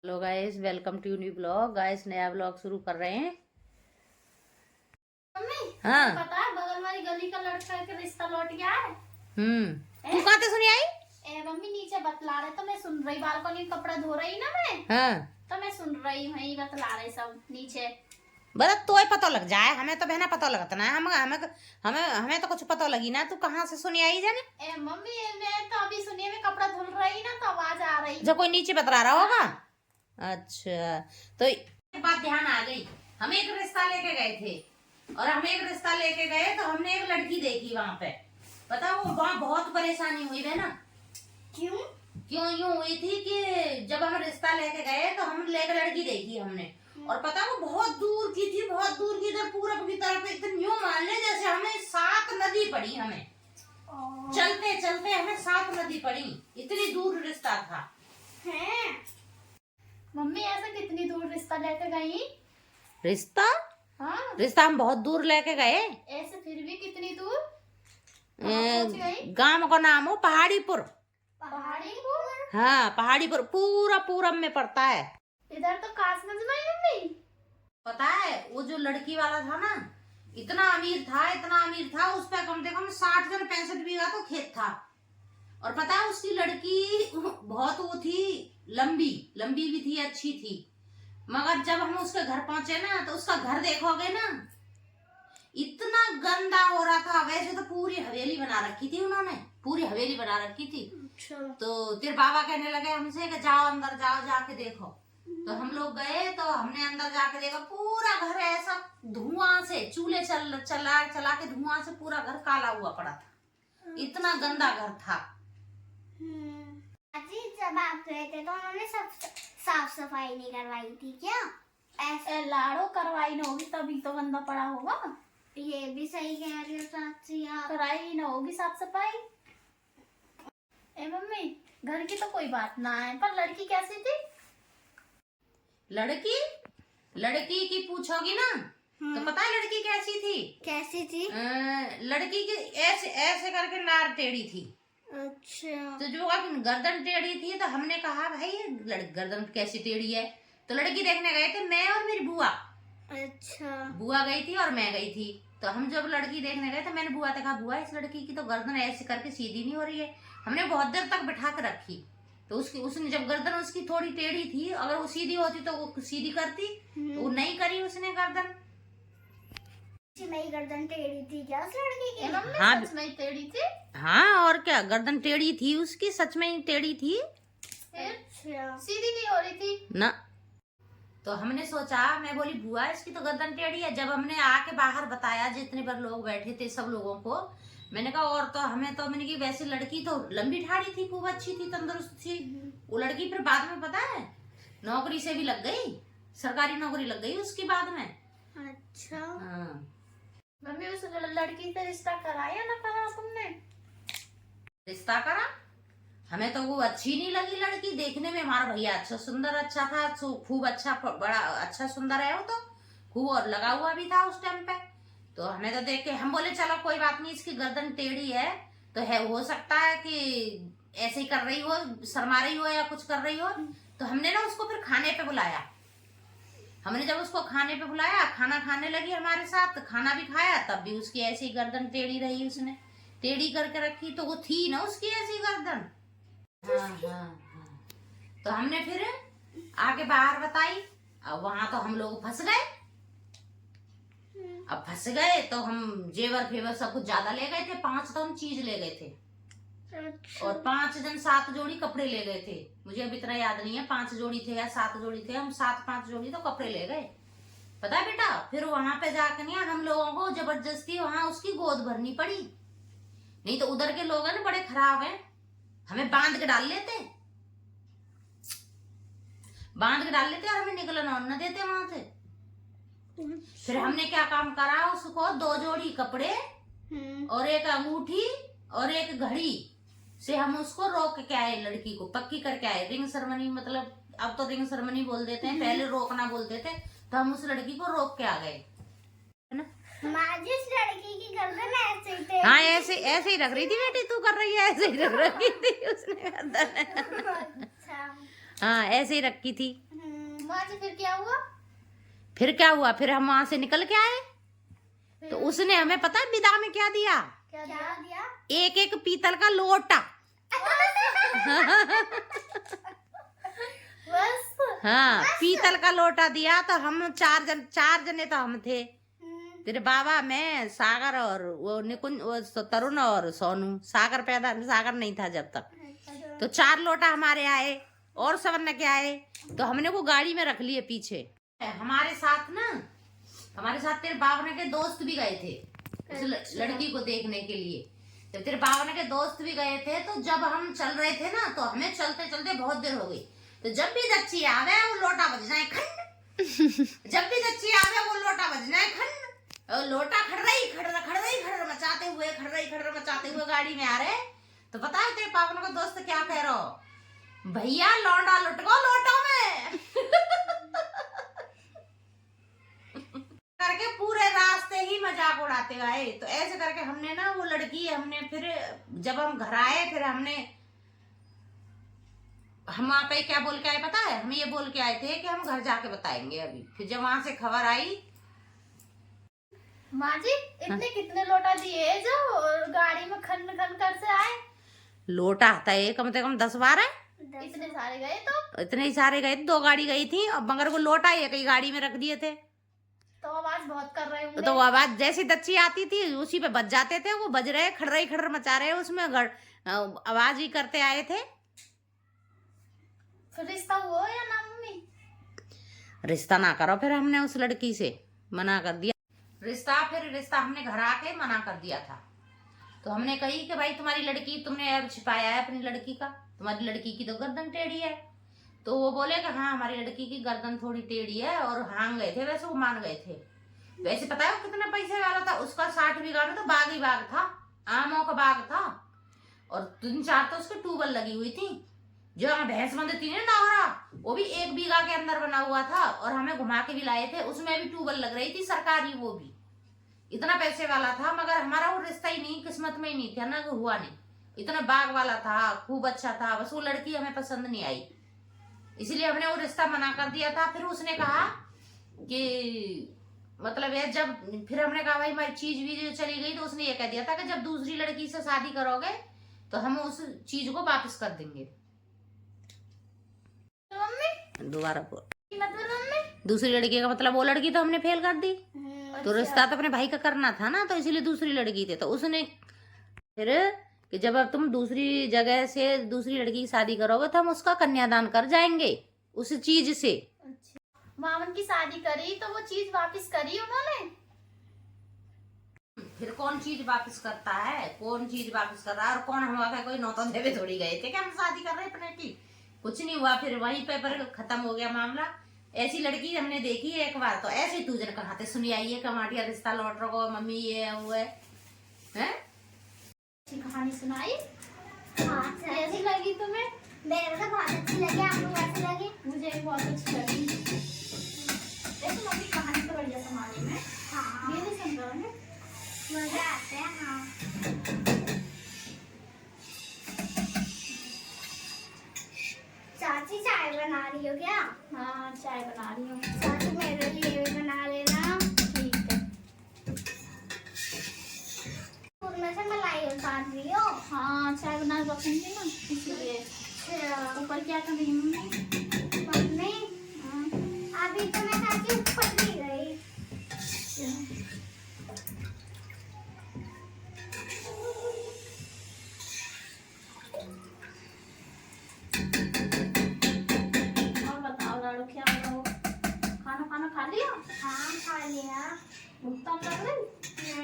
Hello guys, welcome to new blog. Guys नया blog शुरू कर रहे हैं। मम्मी हाँ, पता है बगल वाली गली का लड़का का रिश्ता लौट गया है। तू कहाँ से सुनी आई? मम्मी नीचे बतला रहे तो मैं सुन रही, बालकनी में कपड़ा धो रही ना मैं। हाँ, तो मैं सुन रही हूँ, यही बतला रहे सब नीचे। बता तो ही पता लग जाए, हमें तो बहना पता लगता ना। हमें हमें हमें हमें तो कुछ पता लगी ना। तू कहाँ से सुनी आई जाने? मम्मी मैं तो अभी सुनिए, मैं कपड़ा धुल रही ना तो आवाज आ रही। जो कोई नीचे बतला रहा होगा। अच्छा, तो एक बात ध्यान आ गई। हम एक रिश्ता लेके गए थे और हम एक रिश्ता लेके गए तो हमने एक लड़की देखी वहां पे। पता वो वहाँ बहुत परेशानी हुई है ना। क्यों क्यों यूं हुई थी कि जब हम रिश्ता लेके गए तो हम लेके लड़की देखी हमने, और पता वो बहुत दूर की थी, बहुत दूर की, इधर पूरब की तरफ। एकदम यूं मान ले जैसे हमें 7 नदी पड़ी। हमें चलते चलते हमें 7 नदी पड़ी, इतनी दूर रिश्ता था। है मम्मी ऐसा कितनी दूर रिश्ता लेके गई? रिश्ता हाँ रिश्ता हम बहुत दूर लेके गए। ऐसे फिर भी कितनी दूर पहुंच गई? गांव का नाम हो पहाड़ीपुर। पहाड़ीपुर? हाँ, पहाड़ीपुर पूरा पूरब में पड़ता है। इधर तो कासगंज में ही मम्मी। पता है वो जो लड़की वाला था ना, इतना अमीर था, इतना अमीर था। उस पर कम से कम 60 जन 65 बीघा तो खेत था। और पता है उसकी लड़की बहुत वो थी, लंबी लंबी भी थी, अच्छी थी। मगर जब हम उसके घर पहुंचे ना तो उसका घर देखोगे ना, इतना गंदा हो रहा था। वैसे तो पूरी हवेली बना रखी थी उन्होंने, पूरी हवेली बना रखी थी। अच्छा। तो तेरे बाबा कहने लगे हमसे कि जाओ अंदर, जाओ जाके देखो। तो हम लोग गए तो हमने अंदर जाके देखा, पूरा घर ऐसा धुआं से, चूल्हे चला चला के धुआं से पूरा घर काला हुआ पड़ा था। इतना गंदा घर था। जब आप गए थे तो उन्होंने सब साफ सफाई नहीं करवाई थी क्या? ऐसे लाड़ो करवाई ना होगी तभी तो गंदा पड़ा होगा। ये भी सही कह रही हो चाची, आप कराई ना होगी साफ सफाई। मम्मी घर की तो कोई बात ना है, पर लड़की कैसी थी? लड़की लड़की की पूछोगी ना तो पता है लड़की कैसी थी? कैसी थी? लड़की की ऐसे ऐसे करके नार टेढ़ी थी। अच्छा। तो जो गर्दन टेढ़ी थी तो हमने कहा भाई ये गर्दन कैसी टेढ़ी है। तो लड़की देखने गए थे मैं और मेरी बुआ। अच्छा। बुआ गई थी और मैं गई थी। तो हम जब लड़की देखने गए तो मैंने बुआ से कहा, बुआ इस लड़की की तो गर्दन ऐसे करके सीधी नहीं हो रही है। हमने बहुत देर तक बिठा कर रखी। तो उसने जब गर्दन उसकी थोड़ी टेढ़ी थी, अगर वो सीधी होती तो वो सीधी करती, तो वो नहीं करी उसने गर्दन। मेरी गर्दन टेढ़ी थी क्या उस लड़की की? हाँ, सच में टेढ़ी थी। हाँ और क्या, गर्दन टेढ़ी थी उसकी, सच में ही टेढ़ी थी। अच्छा। सीधी नहीं हो रही थी ना। तो हमने सोचा, मैं बोली बुआ इसकी तो गर्दन टेढ़ी है। जब हमने आके बाहर बताया, जितने पर लोग बैठे थे सब लोगों को, मैंने कहा और तो हमें तो, मैंने की वैसे लड़की तो लंबी ठाड़ी थी, खूब अच्छी थी, तंदुरुस्त थी। वो लड़की फिर बाद में पता है नौकरी से भी लग गई, सरकारी नौकरी लग गई उसकी बाद में। अच्छा। हाँ। मम्मी उस लड़की से रिश्ता कराया ना करा तुमने? रिश्ता करा। हमें तो वो अच्छी नहीं लगी लड़की देखने में। हमारा भैया अच्छा सुंदर अच्छा था, खूब अच्छा, बड़ा अच्छा सुंदर है वो तो, खूब और लगा हुआ भी था उस टाइम पे। तो हमें तो देख के हम बोले चलो कोई बात नहीं, इसकी गर्दन टेढ़ी है तो है, हो सकता है कि ऐसे ही कर रही हो, शर्मा रही हो या कुछ कर रही हो। तो हमने ना उसको फिर खाने पे बुलाया। हमने जब उसको खाने पे बुलाया, खाना खाने लगी हमारे साथ, खाना भी खाया, तब भी उसकी ऐसी गर्दन टेढ़ी रही, उसने टेढ़ी करके रखी। तो वो थी ना उसकी ऐसी गर्दन। हाँ, हाँ, हाँ। तो हमने फिर आगे बाहर बताई। अब वहां तो हम लोग फंस गए। अब फंस गए तो हम जेवर फेवर सब कुछ ज्यादा ले गए थे, 5 तो हम चीज ले गए थे। अच्छा। और 5 जन 7 जोड़ी कपड़े ले गए थे। मुझे अब इतना याद नहीं है 5 जोड़ी थे या 7 जोड़ी थे, हम 5 जोड़ी तो कपड़े ले गए। पता है बेटा, फिर वहां पे जाकर नहीं हम लोगों को जबरदस्ती वहां उसकी गोद भरनी पड़ी। नहीं तो उधर के लोग है ना बड़े खराब हैं, हमें बांध के डाल लेते, और हमें निकलना न देते वहां से। फिर हमने क्या काम करा, उसको 2 जोड़ी कपड़े और एक अंगूठी और एक घड़ी से हम उसको रोक के आए, लड़की को पक्की करके आए। रिंग सेरेमनी, मतलब अब तो रिंग सेरेमनी बोल देते हैं, पहले रोकना बोलते थे। तो हम उस लड़की को रोक के आ गए, है ना। जिस लड़की की गर्दन ऐसे थे, हाँ ऐसे ऐसे ही रख रही थी बेटी, तू कर रही है ऐसे ही रख रखी थी उसने गर्दन। अच्छा। हाँ ऐसे ही रखी थी। माँ जी फिर क्या हुआ? फिर क्या हुआ, फिर हम वहां से निकल के आए तो उसने हमें पता है विदा में क्या दिया? क्या दिया? एक एक पीतल का लोटा। बस हाँ, पीतल का लोटा दिया। तो हम चार जने तो हम थे, तेरे बाबा, मैं, सागर और वो निकुंज, वो तरुण और सोनू। सागर नहीं था जब तक। तो 4 लोटा हमारे आए और सवर्ण के आए, तो हमने वो गाड़ी में रख लिए पीछे। हमारे साथ तेरे बाबा के दोस्त भी गए थे उस लड़की को देखने के लिए। जब तेरे बाबा के दोस्त भी गए थे तो जब हम चल रहे थे ना, तो हमें चलते चलते बहुत देर हो गई। तो जब भी दच्ची आवे वो लोटा बज जाए खंड। जब भी दच्ची आवे वो लोटा बज जाए खंड। और लोटा खड़ मचाते हुए गाड़ी में आ रहे। तो पता है तेरे पापा का दोस्त क्या कह रहा हो? भैया लौंडा लुटको लोटो में। करके पूरे रास्ते ही मजाक उड़ाते गए। तो ऐसे करके हमने ना वो लड़की, हमने फिर जब हम घर आए, फिर हम वहाँ पे क्या बोल के आए पता है? हम ये बोल के आए थे कि हम घर जाके बताएंगे अभी। फिर जब वहां से खबर आई, माँ जी इतने कितने लोटा दिए जो गाड़ी में खन कर से आए? लोटा आता है कम से कम 10-12। इतने सारे गए तो? इतने ही सारे गए, 2 गाड़ी गई थी, और मगर वो लोटा एक ही गाड़ी में रख दिए थे। तो आवाज बहुत कर रहे होंगे। तो वो आवाज जैसी दच्ची आती थी उसी पे बज जाते थे। वो बज रहे, खड़ मचा रहे, उसमें आवाज ही करते आए थे। फिर रिश्ता हुआ या ना मम्मी? रिश्ता ना करो, फिर हमने उस लड़की से मना कर दिया। रिश्ता हमने घर आके मना कर दिया था। तो हमने कही कि भाई तुम्हारी लड़की, तुमने ऐब छिपाया है अपनी लड़की का, तुम्हारी लड़की की तो गर्दन टेढ़ी है। तो वो बोले कि हाँ हमारी लड़की की गर्दन थोड़ी टेढ़ी है, और हाँ गए थे, वैसे वो मान गए थे। वैसे पता है कितने पैसे वाला था उसका? 60 बीघा में तो बाग ही बाग था, आमों का बाग था, और 3-4 तो उसकी ट्यूबवेल लगी हुई थी। जो हमें भैंस बंधती है नाहरा, वो भी 1 बीघा के अंदर बना हुआ था, और हमें घुमा के भी लाए थे, उसमें भी ट्यूबवेल लग रही थी सरकारी। वो भी इतना पैसे वाला था, मगर हमारा वो रिश्ता ही नहीं, किस्मत में ही नहीं था ना, हुआ नहीं। इतना बाग वाला था, खूब अच्छा था, बस वो लड़की हमें पसंद नहीं आई, इसलिए हमने वो रिश्ता मना कर दिया था। फिर उसने कहा कि मतलब ये जब, फिर हमने कहा भाई हमारी चीज चली गई, तो उसने ये कह दिया था कि जब दूसरी लड़की से शादी करोगे तो हम उस चीज को वापस कर देंगे। दोबारा दूसरी लड़की का मतलब वो लड़की तो हमने फेल कर दी। तो रिश्ता तो अपने भाई का करना था ना, तो इसलिए दूसरी लड़की थे। तो उसने फिर कि जब अब तुम दूसरी जगह से दूसरी लड़की की शादी करोगे तो हम उसका कन्यादान कर जाएंगे उस चीज से। अच्छा। मामन की शादी करी तो वो चीज वापस करी उन्होंने? फिर कौन चीज वापस करता है, कौन चीज वापस कर रहा है, और कौन हमारा कोई नौतन देवे थोड़ी गए थे कि हम शादी कर रहे अपने की। कुछ नहीं हुआ, फिर वहीं पे पर खत्म हो गया मामला। ऐसी लड़की हमने देखी है एक बार, तो ऐसे तू जन कहाते सुनी आई है कमाटिया रिश्ता लौट रहा, मम्मी ये वो है कहानी सुनाई। हाँ कैसी लगी तुम्हें? मेरे तो बहुत अच्छी लगी, आपको कैसी लगी? मुझे भी बहुत अच्छी लगी। देखो मम्मी कहानी तो बढ़िया सुनाने में। हाँ ये भी सुन रहे हो, मजा आता है। हाँ चाची चाय बना रही हो क्या? हाँ चाय बना रही हूँ। चाची मेरे लिए भी बना लेना। ठीक है। उसमें से मलाई उतार रही हो? हाँ चाय बना रखूंगी ना, इसलिए। ऊपर क्या कर रही हूँ मम्मी? अभी तो मैं चाची ऊपर नहीं गई। क्या बताओ? खाना खा लिया? हाँ खा लिया। भुगतान कर रही?